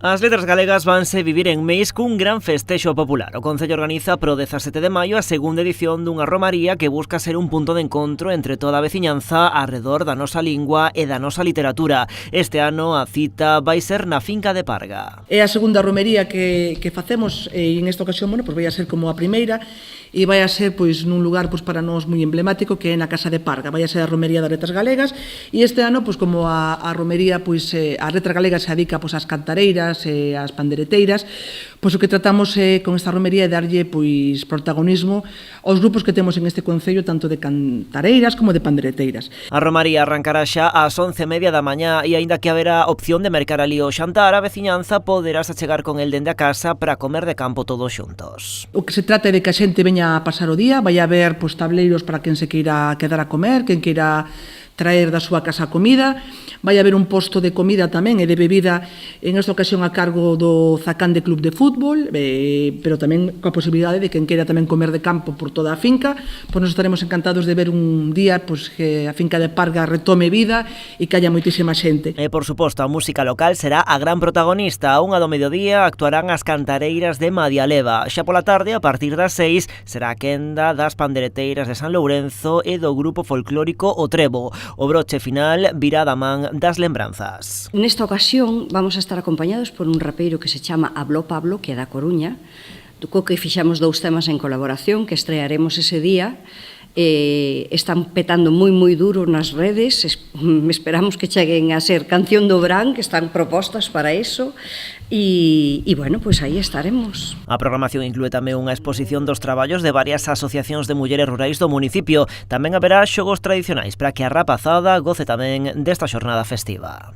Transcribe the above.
As letras galegas vanse vivir en Meis cun gran festexo popular. O Concello organiza pro 17 de maio a segunda edición dunha romaría que busca ser un punto de encontro entre toda a veciñanza arredor da nosa lingua e da nosa literatura. Este ano a cita vai ser na finca de Parga. É a segunda romería que facemos e en esta ocasión, bueno, vai a ser como a primeira e vai a ser pois nun lugar pois para nós moi emblemático que é na Casa de Parga. Vai a ser a romería das letras galegas e este ano pois como a romería pois a letra galega se dedica pois ás cantareiras e as pandereteiras, pois o que tratamos con esta romería é darlle pois protagonismo aos grupos que temos en este concello, tanto de cantareiras como de pandereteiras. A romaría arrancará xa ás 11:30 da mañá e aínda que haberá opción de mercar ali o xantar, a veciñanza poderás achegar con el dende a casa para comer de campo todos xuntos. O que se trata é de que a xente veña a pasar o día, vai haber pois tableiros para quen se queira quedar a comer, quen queira traer da súa casa a comida, vai haber un posto de comida tamén e de bebida en esta ocasión a cargo do Zacán de Club de Fútbol, pero tamén coa posibilidade de quen queira tamén comer de campo por toda a finca, pois nos estaremos encantados de ver un día pois que a finca de Parga retome vida e que haya moitísima xente. E por suposto a música local será a gran protagonista. A 1 do mediodía actuarán as cantareiras de Madialeva. Xa pola tarde, a partir das 6, será a quenda das pandereteiras de San Lourenzo e do grupo folclórico O Trevo. O broche final virá da man das lembranzas. Nesta ocasión vamos a estar acompañados por un rapeiro que se chama Habló Pablo, que é da Coruña, co que fixamos 2 temas en colaboración que estrearemos ese día. Están petando moi duro nas redes, esperamos que cheguen a ser canción do verán, que están propostas para eso, e bueno, pois aí estaremos. A programación inclúe tamén unha exposición dos traballos de varias asociacións de mulleres rurais do municipio. Tamén haberá xogos tradicionais para que a rapazada goce tamén desta xornada festiva.